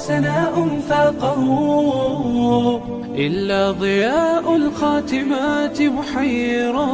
سناء فاقه إلا ضياء الخاتمات محيرا.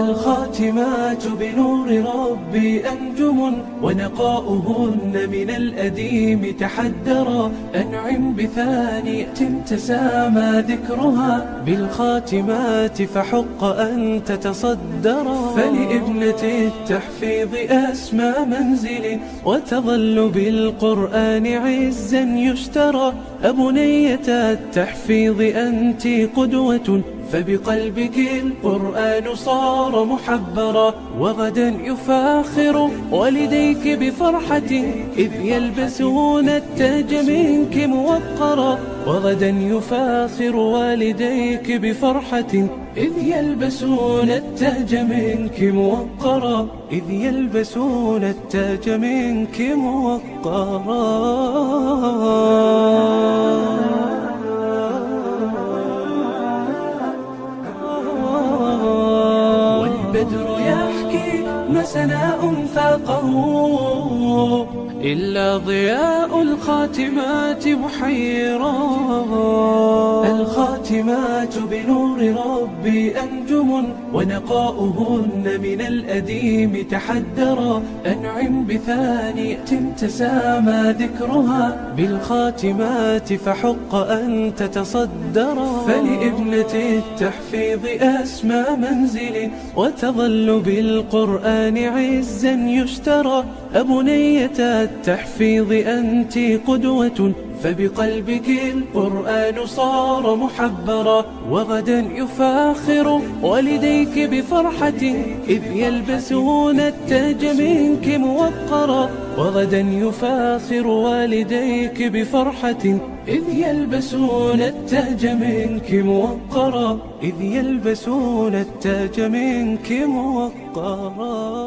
الخاتمات بنور ربي أنجم ونقاؤهن من الأديم تحدرا. أنعم بثانية تسامى ذكرها بالخاتمات فحق أن تتصدرا. فلابنة التحفيظ أسمى منزل وتظل بالقرآن عزا يشترى. أبنية التحفيظ أنت قدوة فبقلبك القرآن صار محبرا. وغدا يفاخر والديك بفرحة إذ يلبسون التاج منك موقرا. وغدا يفاخر والديك بفرحة إذ يلبسون التاج منك موقرا. إذ يلبسون التاج منك موقرا. والبدر يحكي ما سناء فاقه إلا ضياء الخاتمات محيرا. الخاتمات بنور ربي أنجم ونقاؤهن من الأديم تحدرا. أنعم بثانية تسامى ذكرها بالخاتمات فحق أن تتصدرا. فلابنة التحفيظ أسمى منزل وتظل بالقرآن عزا يشترى. أبنية التحفيظ أنت قدوة فبقلبك القرآن صار محبرا. وغدا يفاخر والديك بفرحة إذ يلبسون التاج منك موقرا. وغدا يفاخر والديك بفرحة إذ يلبسون التاج منك موقرا. إذ يلبسون التاج منك موقرا.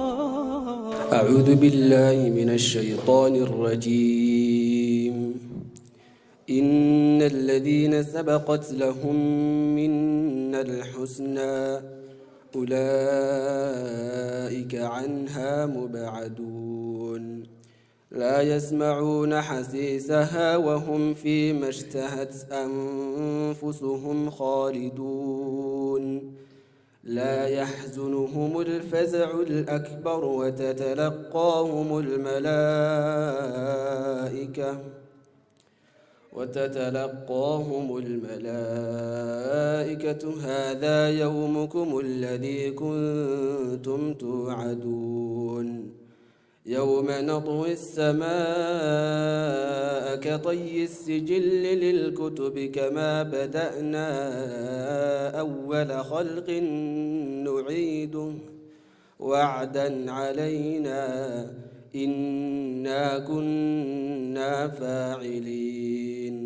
أعوذ بالله من الشيطان الرجيم. إن الذين سبقت لهم منا الحسنى أولئك عنها مبعدون. لا يسمعون حسيسها وهم فيما اشتهت أنفسهم خالدون. لا يحزنهم الفزع الأكبر وتتلقاهم الملائكة هذا يومكم الذي كنتم توعدون. يوم نطوي السماء كطي السجل للكتب كما بدأنا أول خلق نعيده وعدا علينا إنا كنا فاعلين.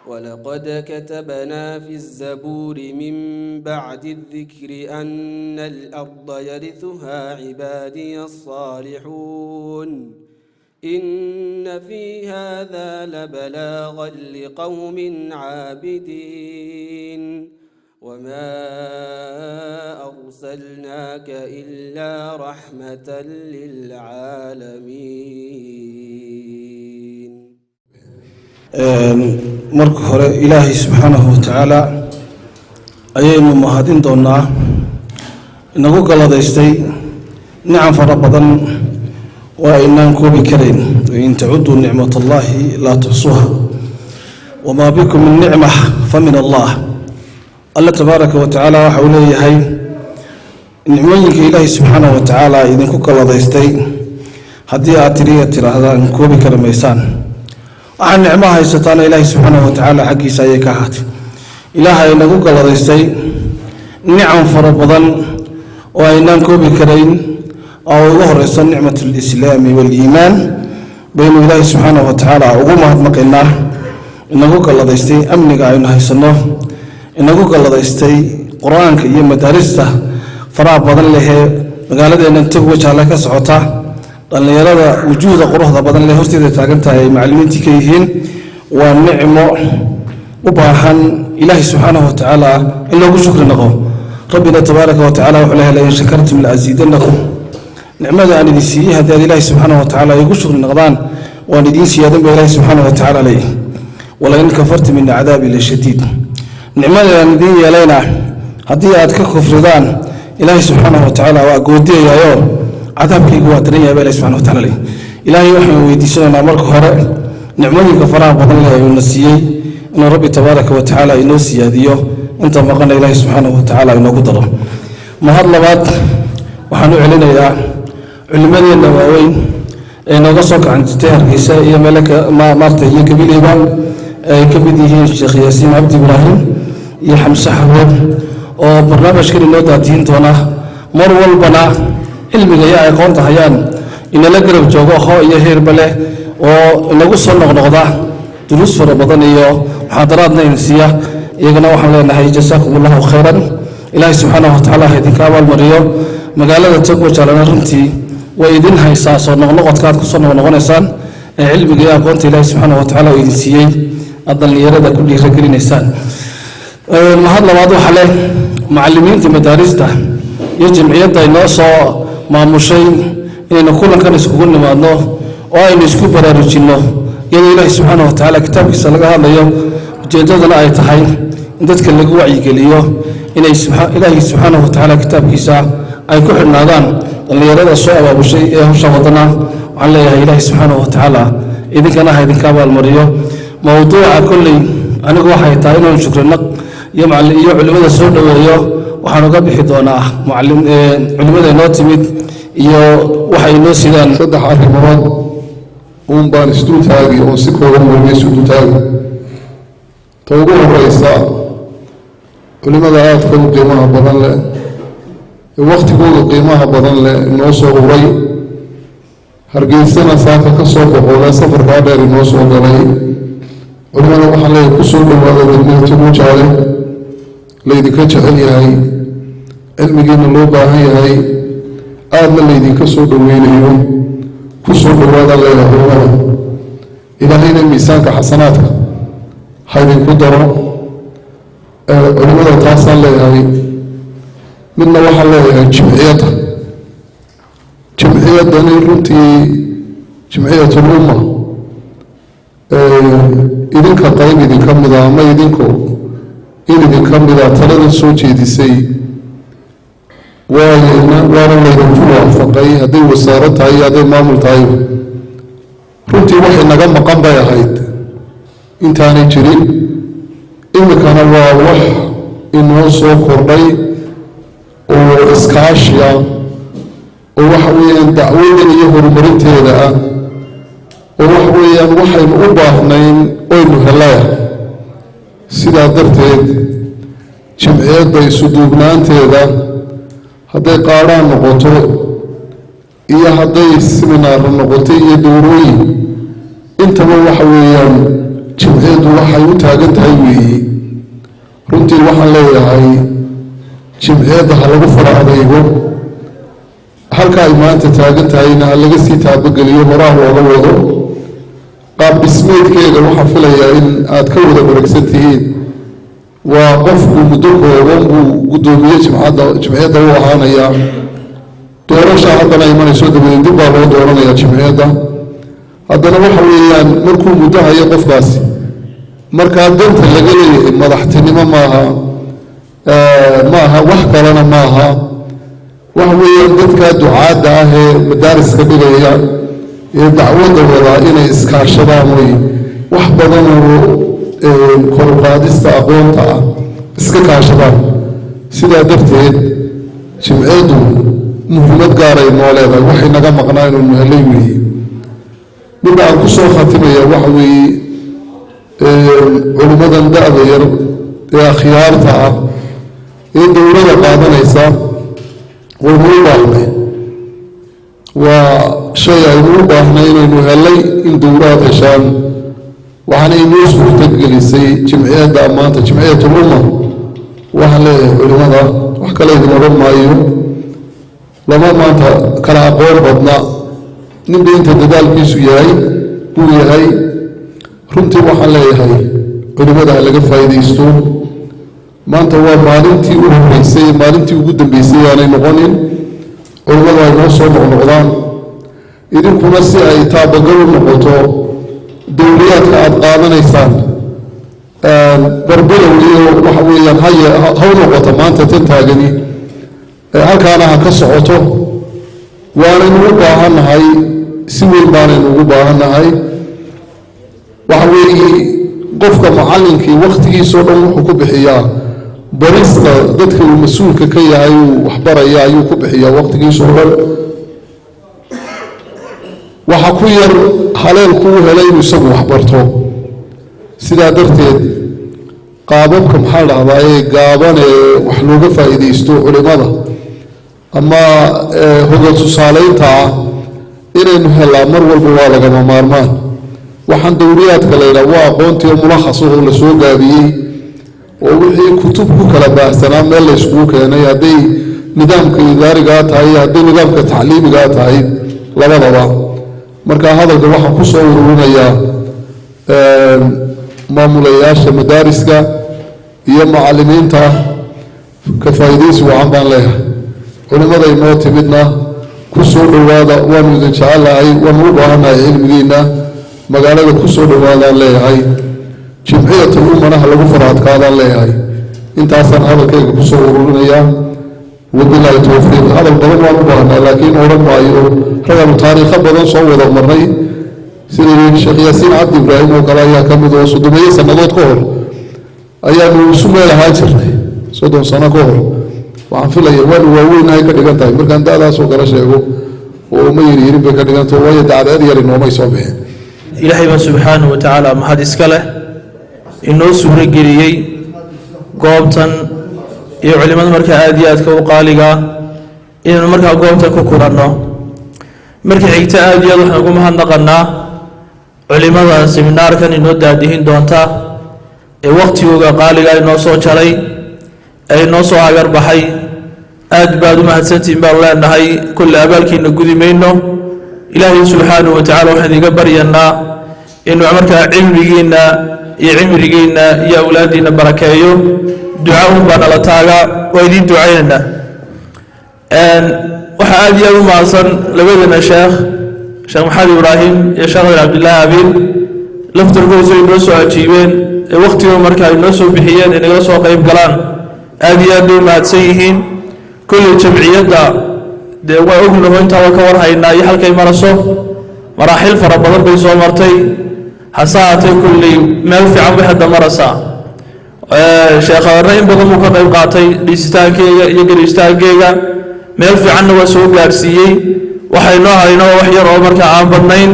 ولقد كتبنا في الزبور من بعد الذكر أن الأرض يرثها عبادي الصالحون. إن في هذا لبلاغا لقوم عابدين. وما أرسلناك إلا رحمة للعالمين. marka hore ilaahay subxaanahu watacaala ayaynu mahadin doonaa inagu galladaystay nicam fara badan oo aynaan koobi karayn. in tacudduu nicmatallaahi laa tuxsuha wamaa bikum min nicmah fa min allah. alla tabaaraka watacaala waxa uu leeyahay nicmooyinka ilaahay subxaanahu watacaala idinku galladaystay haddii aad tidhaahdaan koobi kari maysaan. waxaan nicmo haysataana ilaahay subxaanahu watacaala xaggiisa ayay ka ahaatay. ilaahay nagu galladaystay nicam fara badan oo aynaan koobi karayn oo ugu horeysa nicmatu lislaami waaliimaan baynu ilaahay subxaanahu watacaala ugu mahadnaqaynaa. inagu galladaystay amniga aynu haysanno, inagu galladaystay qur-aanka iyo madaarista faraha badan lehee magaaladeennan tag wajaale ka socota. dhallinyarada wujuuhda quruxda badan leh horteeda taagan tahay ay macallimiintii ka yihiin waa nicmo u baahan ilaahay subxaanahu watacaala in loogu shukri naqo. rabbina tabaaraka watacaala wuxuu leeyahay la in shakartum la aziidannakum. nicmada aan idin siiyey haddii aad ilaahay subxaanahu watacaala igu shukri naqdaan وندين سيادة بالله سبحانه وتعالى عليه ولئن كفرت من عذابي لشديد نعمة الذين يلينا هدي كفردان إلهي سبحانه وتعالى وأقودي يا يوم عذابك قوة دريا بالله سبحانه وتعالى عليه إلهي وحي ويديسنا مرك هراء نعمة كفران بدل الله ينسيه إن ربي تبارك وتعالى ينسي هذه أنت مقنا إلهي سبحانه وتعالى إنه قدره ما هذا بعد وحنو علينا يا علماء النووين إنه قصك عن تهر كيساء يا ملك ما مرت هي كبير إمام كبيره الشيخ ياسين عبد إبراهيم يا حمزة حمود وبرنامج كل النوع دين تونا مر والبنا علم جاء يقون تحيان إن لقرب جوجا خا يهير بله ونقص النقطة دروس في رمضان يو محاضراتنا إنسية يجنا وحنا نحيي جزاكم الله خيرا إلهي سبحانه وتعالى هيدين كابال مريو مقالة تقوى على نرمتي وإذن هاي ساس ونقطة كات كسرنا ونقنسان علم جاء قنت إلهي سبحانه وتعالى إنسية أضل يرد كل رجل إنسان المحاضرة واضحة عليه معلمين في مدارسته يجمع يدا الناس مع مشين إن كل كان يسكون مع الله وأين يسكون برارجينه يعني الله سبحانه وتعالى كتابك سلقة هذا اليوم جدنا آية حي عندك اللي وعي قليله إن إلهي سبحانه وتعالى كتابك ساعة أي كل النادان اللي يرد الصعب أبو شيء شغلنا على إلهي سبحانه وتعالى إذا كان هذا كابل المريو موضوع كل أنا واحد تعينه شكر لك يا معلم يا علماء السود ويا وحنقب حضنا معلم علماء الناتمد يا وحي نوسيدان صدق على المراد بان استوت هذه أو سكوا وهم يسودوا هذه توقف الرئيس ولماذا لا تكون قيمها بدن له الوقت يقول قيمها بدن له الناس وغوي هرجيسنا ساكا كسوق ولا سفر بعد الناس وغوي ولماذا وحلا يكسر وهذا بدنا تموج عليه ليدك جهل هاي علمجين اللغة هاي آدم ليدك كسر ويليهم كسر وهذا لا يهوه إلى حين الميسان كحسناتك هذه القدرة علماء تحصل لها من نوح الله جمعية دنيرتي جمعية الأمة إذن كقيم إذن كمدا ما إذنكو إذن كمدا تلد السوشي دي سي وانا الله يرجوها فقاي هذه وسارتها هذه مامل تايو رنتي وحي نقام مقام بايا هايد intaanay jirin imikana waa wax inoo soo kordhay oo iskaashiya oo waxa weeyaan dacwadan iyo horumarinteeda ah oo waxa weeyaan waxaynu u baahnayn oynu helaya sidaa darteed jimciyadda isu duubnaanteeda hadday qaadhaan noqoto iyo hadday seminaar noqoto iyo dowrooyin intaba waxa weeyaan jimciyaddu waxay u taagan tahay weeye runtii waxaan leeyahay jimciyadda ha lagu fara adeego halka ay maanta taagan tahayna ha laga sii taabageliyo horaa looga wado qaab dhismeedkeeda waxaa filayaa in aad ka wada wareegsan tihiin waa qofku muddo kooban buu guddoomiye jimciyadda u ahaanayaa doorasha haddana imanayso dabadeed dib baa loo dooranayaa jimciyadda haddana waxa weeyaan markuu muddo hayo qofkaasi markaa danta laga leeyahay madaxtinimo maaha wax kalena maaha waxa weeyaan dadka ducaadda ah ee madaariska dhigaya ee dacwadda wadaa inay iskaashadaan way wax badan oo kor u qaadista aqoonta ah iska kaashadaan sidaa darteed jimciyaddu muhiimad gaaray noo leedahay waxay naga maqnaa inuu nuhelay weeye midda aan ku soo khatimaya waxa weeye culimmadan da-da yar ee akhyaarta ah ee dowladda qaadanaysa waynu u baahnay waa shay aynu u baahnay inaynu helay in dowlaad heshaan waxaana inoo suurtagelisay jimciyadda maanta jimciyatul umma waxaan leeyahay culimmada wax kale idin odhan maayo lama maanta kala aqoon badna ninba inta dadaalkiisu yahay uu yahay runtii waxaan leeyahay culimmada ha laga faa'iidaysto maanta waa maalintii u horreysay maalintii ugu dambeysay aanay noqonin culimmadu ay noo soo noqnoqdaan idinkuna si ay taabagal u noqoto dowliyaadka aada qaadanaysaan barbilow iyo waxa weeyaan ha u noqoto maanta tan taagani halkaana ha ka socoto waanaynu u baahannahay si weyn baanaynu ugu baahannahay waxa weeye qofka macallinkii wakhtigiisoo dhan wuxuu ku bixiyaa barista dadka uu mas-uulka ka yahay uu waxbaraya ayuu ku bixiyaa wakhtigiisoo dhan waxa ku yar haleelku u helay inuu isagu waxbarto sidaa darteed qaababka maxaa dhahdaa ee gaaban ee wax looga faa'iidaysto culimada ama hogal tusaalaynta ah inaynu helaa mar walba waa lagama maarmaan waxaan dowliyaadka laydhaha waa aqoontii oo mulakhasahoo la soo gaabiyey oo wixii kutub ku kala baahsanaa meel la yskugu keenay hadday nidaamka idaarigaa tahay iyo hadday nidaamka tacliimigaa tahay labadaba markaa hadalka waxaan ku soo ururinayaa maamulayaasha madaariska iyo macallimiinta ka faa'iidaysi wacan baan leeyahay culimmada inoo timidna ku soo dhowaada waanu idin jecelahay waanu u baahannahay cilmigiinna magaalada ku soo dhowaadaan leeyahay jimciyatul ummanaha lagu faraadkaadaan leeyahay intaasaan hadalkayga ku soo ururinayaa wabilaahi towfiiq hadal badan waan u baahnaa laakiin odhan maayo ragaanu taariikho badan soo wada marnay sidii sheekh yaasiin cabdi ibraahim oo kale ayaa ka mid oo 30 sannadood ka hor ayaanu isu meel ahaan jirnay 30 sano ka hor waxaan filaya waanu waaweynahay ka dhigan tahay markaan da'daasoo kala sheego oo ma yiriirin bay ka dhigantaho waayo dacdeed yar inoomay soo bixeen ilaahay baa subxaanahu wa tacaala mahad iska leh inoo suurageliyey goobtan iyo culimada markaa aada iyo aadka u qaaliga inaynu markaa goobtan ku kulanno markii xigta aada iyo aad waxaan ugu mahadnaqannaa culimada seminaarkan inoo daadihin doonta ee waqtigooga qaaliga inoo soo jaray ee inoo soo hagar baxay aad baad u mahadsantihiin baan leenahay kulle abaalkiina gudi mayno ilaahay subxaanahu wa tacaala waxaan idiga baryanaa inuu markaa cilmigiinna iyo cimrigiinna iyo awlaadiinna barakeeyo duca un baa nala taaga waa idiin ducaynaynaa waxaa aada iyo aada u mahadsan labadana sheekh maxamed ibraahim iyo sheekh cabdillaahi abiil laftarkoosu ay noo soo ajiibeen ee wakhtigooda markaa ay noo soo bixiyeen ay naga soo qayb galaan aada iyo aad bay u mahadsan yihiin kulley jamciyadda dee waa ognaho intaaba ka warhaynaa iyo halkay maraso maraaxil fara badan bay soo martay hase haatee kulley meel fiican bay hadda maraysaa sheekhadarna in badan buu ka qayb qaatay dhisitaankeyga iyo gelistaankeega meel fiicanna waa soo gaadhsiiyey waxaynoo hayno wax yar oo markaa aan badnayn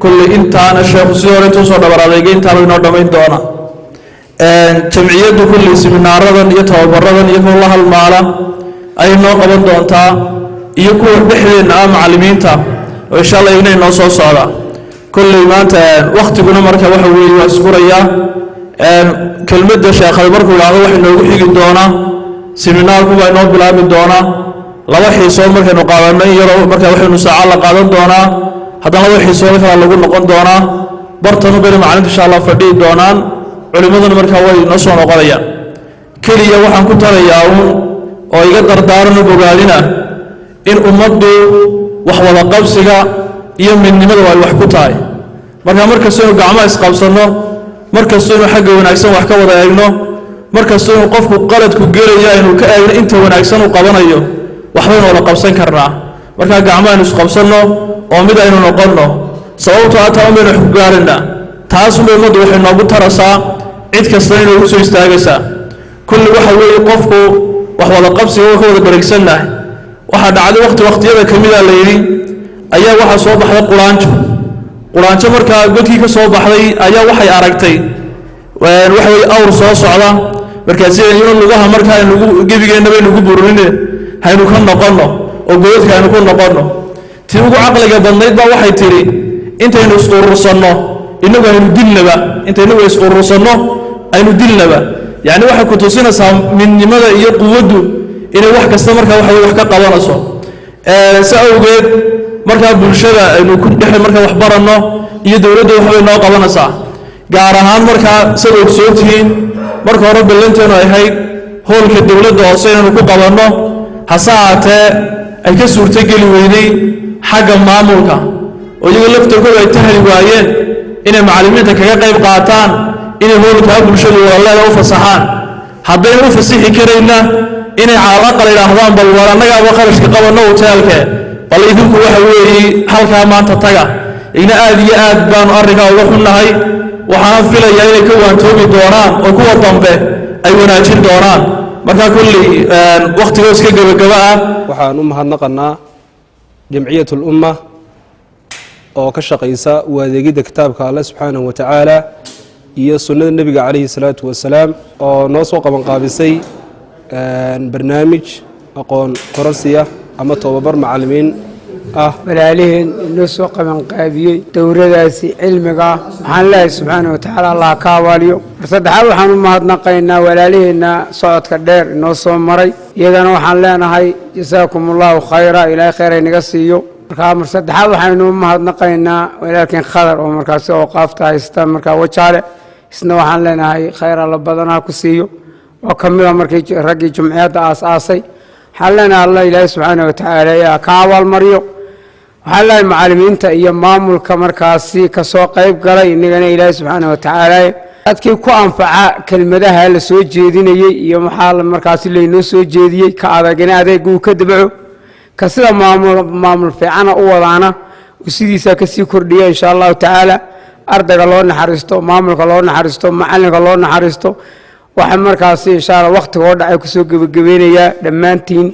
kulley intaana sheekhu sidii hore intuu soo dhabar adeegay intaana inoo dhammayn doona jamciyaddu kulley siminaaradan iyo tababaradan iyo kuwa la halmaala ayay noo qaban doontaa iyo kuwa dhexdeenna ah macallimiinta oo insha allah inay noo soo socda kulley maanta wakhtiguna marka waxa weeye waa isgurayaa kelmadda sheekhada markuu idhaahdo waxay noogu xigi doonaa siminaarku baa inoo bilaabi doonaa laba xiisood markaynu qaadanno in yaroo markaa waxaynu saaca la qaadan doonaa haddana laba xiisood kala lagu noqon doonaa bartanu bayna macallinta insha allah fadhihi doonaan culimmaduna markaa way noo soo noqonayaan keliya waxaan ku tarayaa uun oo iga dardaaran bogaadina in ummaddu wax wada qabsiga iyo midnimada ay wax ku tahay markaa markastaynu gacmaha isqabsanno markastaynu xagga wanaagsan wax ka wada eegno markastaynu qofku qaladku gelaya aynu ka eegno inta wanaagsan uu qabanayo waxbaynu wada qabsan karnaa markaa gacmahaynu isqabsanno oo mid aynu noqonno sababtoo ataa baynu wax ku gaarina taasunbay ummaddu waxay noogu tarasaa cid kastana inoogu soo istaagaysaa kulli waxa weeye qofku wax wada qabsiga waa ka wada bareegsannahay waxaa dhacday waqtiyada ka mida la yidhi ayaa waxaa soo baxday quraanjo markaa godkii ka soo baxday ayaa waxay aragtay waxa weeye awr soo socda markaasi aynu lugaha markaa gebigeenna baynu ku burinine haynu ka noqonno oo godadka aynu ku noqonno tii ugu caqliga badnayd baa waxay tidhi intaynu is-urursanno innagu aynu dilnaba intaynagu is-urursanno aynu dilnaba yacni waxay ku tusinaysaa midnimada iyo quwaddu inay wax kasta markaa waxa wax ka qabanayso sa awgeed markaa bulshada aynu ku dhex markaa wax baranno iyo dowladda waxbay noo qabanaysaa gaar ahaan markaa sida ogsoontihiin marka hore ballanteenu ay ahayd howlka dowladda hoose inaynu ku qabanno hase haatee ay ka suurtogeli weynay xagga maamulka iyagu laftarkooda ay tahli waayeen inay macallimiinta kaga qayb qaataan inay howlkaa bulshadu walaaleeda u fasaxaan haddayna u fasixi karayna inay calaaqal idhaahdaan bal war annagaaba kharashka qabanno hoteelke bal idinku waxa weeye halkaa maanta taga igna aad iyo aad baanu arrinkaa uga xunnahay waxaan filayaa inay ka waantoobi doonaan oo kuwa dambe ay wanaajin doonaan marka kulli waqtiga iska gabagaba ah waxaan u mahadnaqanaa jamciyatul umma oo ka shaqaysa u adeegidda kitaabka alle subxaanahu wa tacaala iyo sunnada nebiga calayhi salaatu wasalaam oo noo soo qabanqaabisay barnaamij aqoon kororsiya ama tobabar macallimiin ah walaaliheen inoo soo qabanqaabiyey dowradaasi cilmiga waxaan leeyahay subxaana wa tacaala allah ka abaaliyo mar saddexaad waxaan u mahadnaqaynaa walaaliheenna socodka dheer inoo soo maray iyagana waxaan leenahay jasaakum allahu khayra ilaahay khayr inaga siiyo markaa mar saddexaad waxaynu u mahadnaqaynaa walaalkeen khadar oo markaasi awqaafta haysta markaa wajaale isna waxaan leenahay khayr alla badanaa ku siiyo oo ka mid a markii raggii jumciyadda aas-aasay waxaan leenahay allah ilaahay subxaana wa tacaala yaa ka abaalmariyo waxaan leeyahay macallimiinta iyo maamulka markaasi ka soo qayb galay inagana ilaahay subxaana wa tacaala dadkii ku anfaca kelmadaha la soo jeedinayey iyo maxaa markaasi laynoo soo jeediyey ka adagina adeeg uu ka dabco ka sida maamul fiicana u wadaana uu sidiisa kasii kordhiya insha allahu tacaala ardayga loo naxariisto maamulka loo naxariisto macallinka loo naxariisto waxa markaasi insha allah waqtiga oo dhacay kusoo gebagabeynayaa dhammaantiin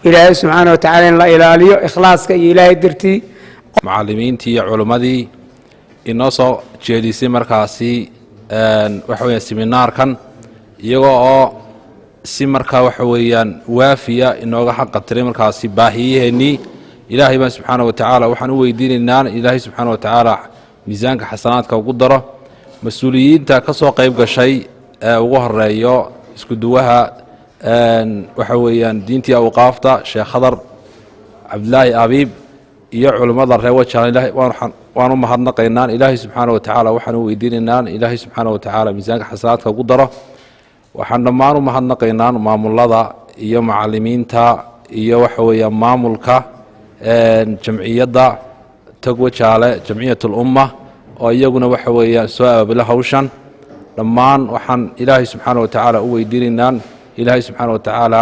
ilaahay subxaana wa tacaala in la ilaaliyo ikhlaaska iyo ilaahay dartii macallimiintii iyo culimmadii inoo soo jeedisay markaasi waxa weeyaan seminaarkan iyagoo oo si markaa waxa weeyaan waafiya inooga xaqatiray markaasi baahiyaheennii ilaahay baan subxaana wa tacaala waxaan u weydiinaynaa ilaahay subxaana wa tacaala miisaanka xasanaadka ugu daro mas-uuliyiinta ka soo qayb gashay ee ugu horeeyo isku duwaha waxa weeyaan diintii awqaafta sheekh khadar cabdilaahi abiib iyo culimmada reer wajaale waan u mahadnaqaynaan ilaahay subxaana wa tacaala waxaan u weydiinaynaan ilaahay subxaana wa tacaala miisaanka xasanaadka ugu daro waxaan dhammaan u mahadnaqaynaan maamulada iyo macallimiinta iyo waxa weeyaan maamulka jamciyadda tog wajaale jamciyatul umma oo iyaguna waxa weeyaan soo abaabila hawshan dhammaan waxaan ilaahay subxaana wa tacaala u weydiinaynaan ilaahay subxaana wa tacaala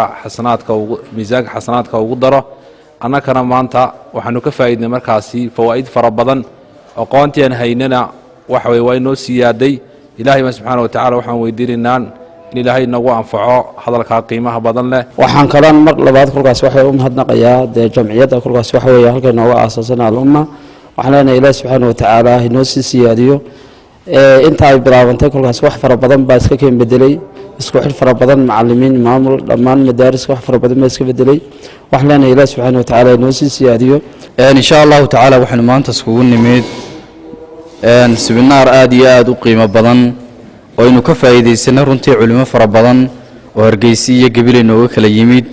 miisaanka xasanaadka ugu daro annakana maanta waxaanu ka faa'iidnay markaasi fawaa'id fara badan aqoontii aan haynana waxa weye waa inoo siyaaday ilaahay baan subxaana wa tacaala waxaan weydiinaynaan in ilaahay nagu anfaco hadalkaa qiimaha badan leh waxaan kalan mar labaad kolkaas waxay u mahadnaqayaa dee jamciyadda kolkaas waxa weeye halkay nooga aasaasana alumma waxaan leenahay ilaahi subxaana wa tacaala inoo sii siyaadiyo inta ay bilaabantay kolkaas wax fara badan baa iska keen bedelay isku xil fara badan macallimiin maamul dhammaan madaariska wax fara badan baa iska bedelay waxaan leenahay ilaahi subxaana wa tacaala inoo sii siyaadiyo insha allahu tacaala waxaynu maanta iskugu nimid seminaar aad iyo aad u qiimo badan oo aynu ka faa'iidaysanay runtii culimo fara badan oo hargeysi iyo gabilay nooga kala yimid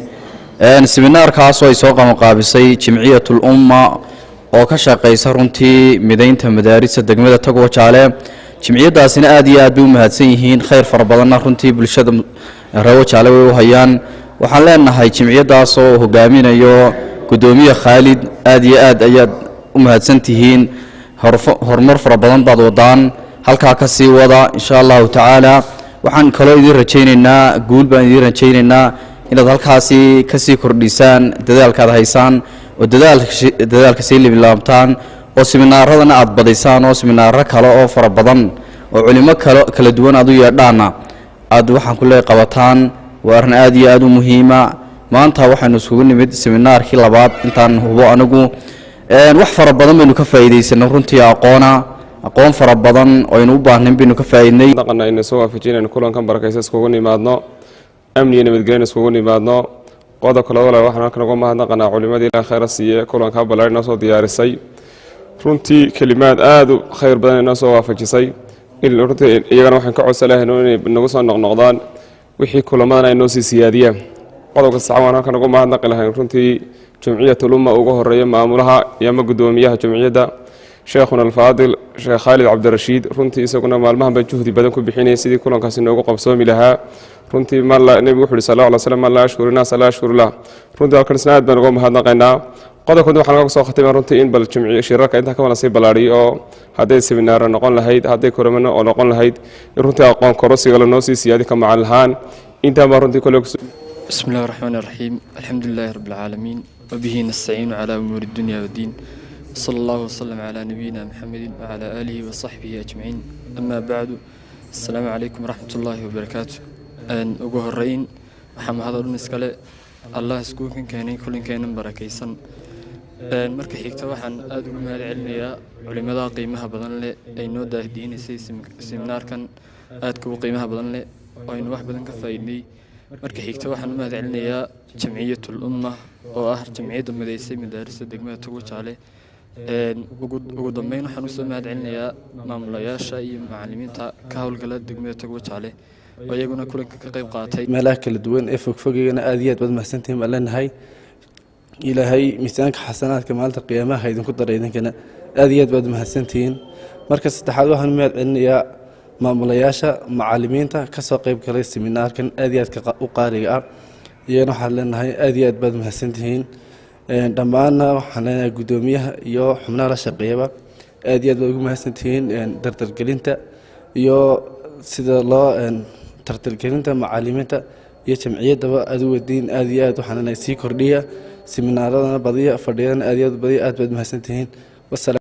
seminaarkaasoo ay soo qabanqaabisay jamciyatul umma oo ka shaqaysa runtii midaynta madaarista degmada tog wajaale jamciyaddaasina aad iyo aad bay u mahadsan yihiin khayr fara badanna runtii bulshada reer wajaale way u hayaan waxaan leenahay jamciyaddaasoo hogaaminayo guddoomiye khaalid aad iyo aad ayaad u mahadsan tihiin horumar fara badan baad wadaan halkaa ka sii wada insha allahu tacaala waxaan kaloo idiin rajaynaynaa guul baan idiin rajaynaynaa inaad halkaasi ka sii kordhisaan dadaalkaad haysaan oo dadaalka sii libilaabtaan oo seminaaradana aad badaysaan oo seminaaro kale oo fara badan oo culimo kala duwan aad u yeedhaana aad waxaan ku leey qabataan waa arrin aad iyo aad u muhiima maanta waxaynu isugu nimid seminaarkii labaad intaan hubo anigu wax fara badan baynu ka faa'iidaysanay runtii aqoon fara badan oo aynu u baahnayn baynu ka faa'iidnay dhaqanayna soo waafajinayna kulankan barakaysa iskugu nimaadno amniga nabadgelyo iskugu nimaadno qodobka labada waxaan halkan uga mahadnaqanaa culimadii ilaahay khayr siiye kulanka ballaaran noo soo diyaarisay runtii kalimaad aad u khayr badan inoo soo waafajisay runtii iyagana waxaan ka codsanahay inay nagu soo noqnoqdaan wixii kulamadan ay noo sii siyaadiyaan qodobka sax waan halkan uga mahadnaqi lahayn runtii jamciyatul umma ugu horeeya maamulaha iyo ama guddoomiyaha jamciyadda sheekhuna alfaadil sheekh khaalid cabdirashiid runtii isaguna maalmahan baa juhdi badan ku bixinaya sidii kulankaasi noogu qabsoomi lahaa runtii nebigu wuxuu yihi sal alla alay slam man laa yashkuru naasa laa yashkuru lah runtii halkan isna aad baan uga mahadnaqaynaa qodobkood waxaan kaga soo khatimay runtii in bal jimci shirarka intaa ka wada sii ballaadhiyo oo hadday seminaaro noqon lahayd hadday kulamano oo noqon lahayd in runtii aqoon korosiga lanoo sii siyaadi ka macan lahaan intaan baan runtii kole بسم الله الرحمن الرحيم الحمد لله رب العالمين وبه نستعين على أمور الدنيا والدين صلى الله وسلم على نبينا محمد وعلى آله وصحبه أجمعين أما بعد السلام عليكم ورحمة الله وبركاته أن أقوه الرئين وحام هذا النسكالة الله سكوكن كاني كلن كان بركيسا marka xigta waxaan aad ugu mahad celinayaa culimada qiimaha badan leh ay noo daahdiinisay seminaarkan aadka u qiimaha badan leh oo aynu wax badan ka faa'iidnay marka xigta waxaan u mahad celinayaa jamciyatul umma oo ah jamciyadda mideysay madaarista degmada Tugujaale ugu dambeyn waxaan u soo mahad celinayaa maamulayaasha iyo macallimiinta ka howlgala degmada Tugujaale oo iyaguna kulanka ka qayb qaatay meelaha kala duwan ee fogfogayna aad iyo aad baad mahadsantihiin ma leenahay ilaahay miisaanka xasanaadka maalinta qiyaamaha idinku daray idinkana aad iyo aad baad mahadsantihiin marka saddexaad waxaan u mahad celinayaa maamulayaasha macallimiinta ka soo qayb galay seminaarkan aad iyo aad u qaaliga ah iyana waxaan leenahay aad iyo aad baad mahadsantihiin dhammaanna waxaan leenahay guddoomiyaha iyo xubnaha la shaqeeyaba aad iyo aad baad ugu mahadsantihiin dardargelinta iyo sida loo tartargelinta macallimiinta iyo jamciyaddaba aad u wadiin aad iyo aad waxaan leenahay sii kordhiya seminaaradana badiya fadhiyadana aad iyo aad badiya aad baad mahadsantihiin